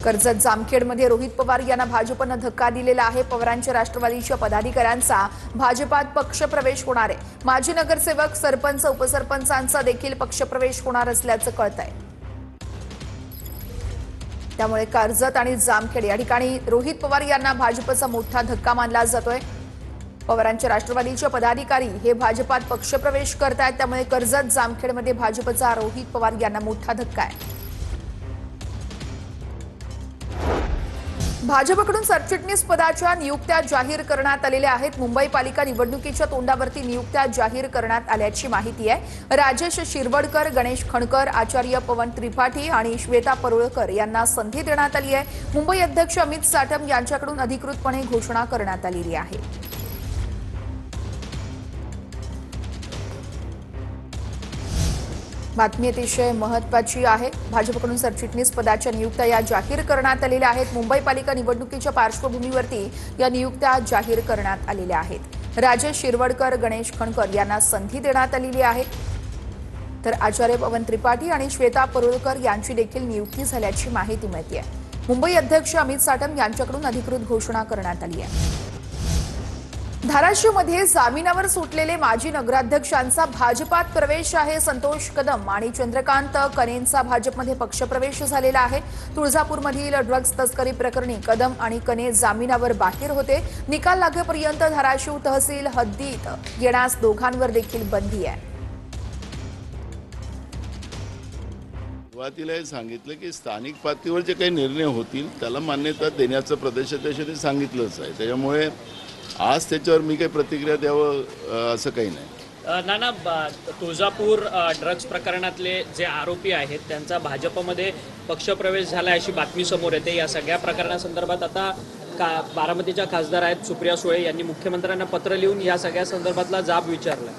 कर्जत जामखेडमध्ये रोहित पवार यांना भाजपनं धक्का दिलेला आहे। पवारांच्या राष्ट्रवादीच्या पदाधिकाऱ्यांचा भाजपात पक्षप्रवेश होणार आहे। माजी नगरसेवक, सरपंच, उपसरपंचांचा देखील पक्षप्रवेश होणार असल्याचं कळतंय। त्यामुळे कर्जत आणि जामखेड या ठिकाणी रोहित पवार यांना भाजपचा मोठा धक्का मानला जातोय। पवारांच्या राष्ट्रवादीचे पदाधिकारी हे भाजपात पक्षप्रवेश करतायत। त्यामुळे कर्जत जामखेडमध्ये भाजपचा रोहित पवार यांना मोठा धक्का आहे। भाजपकडून सरचिटणीस पदाच्या नियुक्त्या जाहीर करण्यात आलेल्या आहेत। मुंबई पालिका निवडणुकीच्या तोंडावरती नियुक्त्या जाहीर करण्यात आल्याची माहिती आहे। राजेश शिरवडकर, गणेश खणकर, आचार्य पवन त्रिपाठी आणि श्वेता परुळकर यांना संधी देण्यात आली आहे। मुंबई अध्यक्ष अमित साटम यांच्याकडून अधिकृतपणे घोषणा करण्यात आलेली आहे। बातमी अतिशय महत्त्वाची आहे। भाजपकडून सरचिटणीस पदाच्या नियुक्त्या या जाहीर करण्यात आलेल्या आहेत। मुंबई पालिका निवडणुकीच्या पार्श्वभूमीवरती या नियुक्त्या जाहीर करण्यात आलेल्या आहेत। राजेश शिरवडकर, गणेश खणकर यांना संधी देण्यात आलेली आहे, तर आचार्य पवन त्रिपाठी आणि श्वेता परुळकर यांची देखील नियुक्ती झाल्याची माहिती मिळते आहे। मुंबई अध्यक्ष अमित साटम यांच्याकडून अधिकृत घोषणा करण्यात आली आहे। धाराशिवमध्ये जामिनावर सुटलेले माजी नगराध्यक्षांचा भाजपात प्रवेश आहे। संतोष कदम आणि चंद्रकांत कनेंचा भाजपमध्ये पक्षप्रवेश झालेला आहे। तुळजापूरमधील ड्रग्ज तस्करी प्रकरणी कदम आणि कने जामिनावर बाहेर होते। निकाल लागेपर्यंत धाराशिव तहसील हद्दीत येण्यास दोघांवर देखील बंदी आहे। सुरुवातीला सांगितलं की स्थानिक पातळीवर जे काही निर्णय होतील त्याला मान्यता देण्याचं प्रदेशाध्यक्षांनी सांगितलंच आहे। त्याच्यामुळे आज त्याच्यावर मी काही प्रतिक्रिया द्यावं असं काही नाही। नाना, तुळजापूर ड्रग्ज प्रकरणातले जे आरोपी आहेत त्यांचा भाजपमध्ये पक्षप्रवेश झाला अशी बातमी समोर येते। या सगळ्या प्रकरणासंदर्भात आता बारामतीच्या खासदार आहेत सुप्रिया सुळे यांनी मुख्यमंत्र्यांना पत्र लिहून या सगळ्या संदर्भातला जाब विचारला।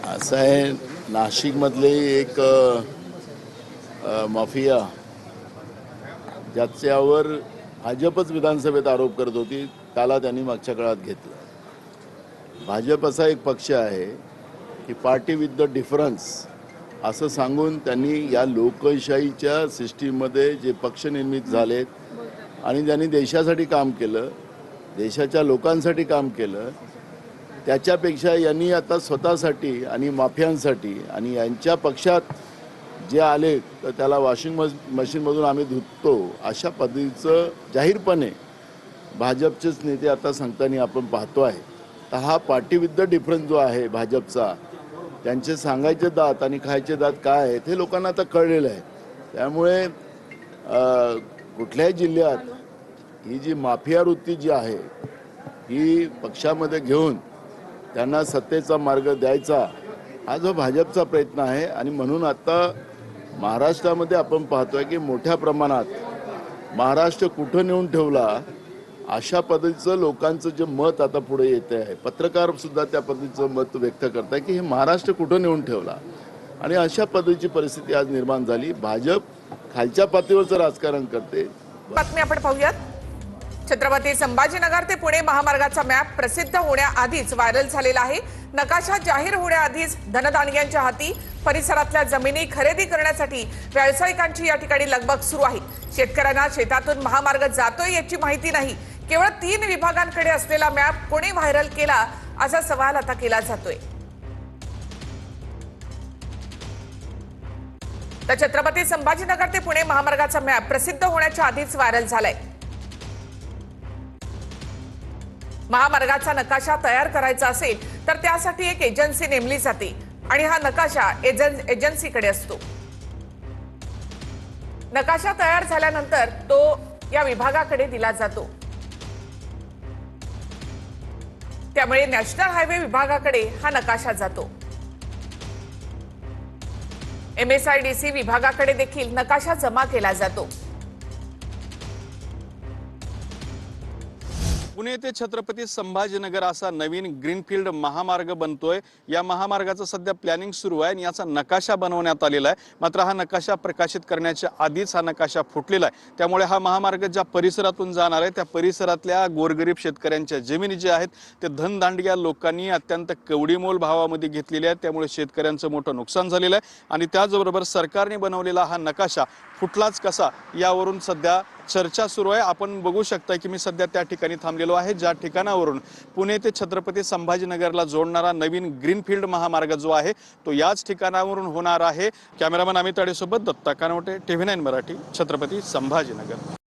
असं आहे, नाशिकमधले एक माफिया ज्याच्यावर भाजपच विधानसभेत आरोप करत होती त्याला त्यांनी मागच्या काळात घेतलं। भाजप असा एक पक्ष आहे की पार्टी विथ द डिफरन्स असं सांगून त्यांनी या लोकशाहीच्या सिस्टीममध्ये जे पक्ष निर्मित झालेत आणि ज्यांनी देशासाठी काम केलं, देशाच्या लोकांसाठी काम केलं, त्याच्यापेक्षा यांनी आता स्वतःसाठी आणि माफियांसाठी आणि यांच्या पक्षात जे आले तर त्याला वॉशिंग मशीनमधून आम्ही धुतो अशा पद्धतीचं जाहीरपणे भाजपचेच नेते आता सांगताना आपण पाहतो आहे। तर हा पार्टी विथ द डिफरन्स जो आहे भाजपचा, त्यांचे सांगायचे दात आणि खायचे दात काय आहेत हे लोकांना आता कळलेलं आहे। त्यामुळे कुठल्याही जिल्ह्यात ही जी माफिया वृत्ती जी आहे ही पक्षामध्ये घेऊन त्यांना सत्तेचा मार्ग द्यायचा हा जो भाजपचा प्रयत्न आहे। आणि म्हणून आता महाराष्ट्रामध्ये आपण पाहतोय की मोठ्या प्रमाणात महाराष्ट्र कुठं नेऊन ठेवला अशा पद्धतीचं लोकांचं जे मत आता पुढे येते आहे। पत्रकार सुद्धा त्या पद्धतीचं मत व्यक्त करत आहे की हे महाराष्ट्र कुठं नेऊन ठेवला आणि अशा पद्धतीची परिस्थिती आज निर्माण झाली। भाजप खालच्या पातळीवरचं राजकारण करते। बातमी आपण पाहूयात। छत्रपती संभाजीनगर ते पुणे महामार्गाचा मॅप प्रसिद्ध होण्याआधीच व्हायरल झालेला आहे। नकाशा जाहीर होण्याआधीच धनदांडग्यांच्या हाती परिसरातल्या जमिनी खरेदी करण्यासाठी व्यावसायिकांची या ठिकाणी लगबग सुरू आहे। शेतकऱ्यांना शेतातून महामार्ग जातोय याची माहिती नाही। केवळ 3 विभागांकडे असलेला मॅप कोणी व्हायरल केला असा सवाल आता केला जातोय। तर छत्रपती संभाजीनगर ते पुणे महामार्गाचा मॅप प्रसिद्ध होण्याच्या आधीच व्हायरल झालाय। महामार्गाचा नकाशा तयार करायचा असेल तर त्यासाठी एक एजन्सी नेमली जाते आणि हा नकाशा एजन्सीकडे असतो। नकाशा तयार झाल्यानंतर तो या विभागाकडे दिला जातो। त्यामुळे नॅशनल हायवे विभागाकडे हा नकाशा जातो। MSIDC विभागाकडे देखील नकाशा जमा केला जातो। पुणे ते छत्रपती संभाजीनगर असा नवीन ग्रीनफील्ड महामार्ग बनतोय। या महामार्गाचं सध्या प्लॅनिंग सुरू आहे आणि याचा नकाशा बनवण्यात आलेला आहे। मात्र हा नकाशा प्रकाशित करण्याच्या आधीच हा नकाशा फुटलेला आहे। त्यामुळे हा महामार्ग ज्या परिसरातून जाणार आहे त्या परिसरातल्या गोरगरीब शेतकऱ्यांच्या जमिनी ज्या आहेत ते धनदांडग्या लोकांनी अत्यंत कवडीमोल भावामध्ये घेतलेले आहेत। त्यामुळे शेतकऱ्यांचं मोठं नुकसान झालेलं आहे आणि त्याचबरोबर सरकारने बनवलेला हा नकाशा फुटलाच कसा यावरून सध्या चर्चा सुरू आहे। आपण बघू शकता की मी सध्या त्या ठिकाणी थांबलेलो आहे ज्या ठिकाणावरून पुणे ते छत्रपती संभाजीनगरला जोडणारा नवीन ग्रीनफील्ड महामार्ग जो आहे तो याच ठिकाणावरून होणार आहे। कॅमेरामन अमित अडेसोबत दत्ता कानवटे, TV9 मराठी, छत्रपती संभाजीनगर।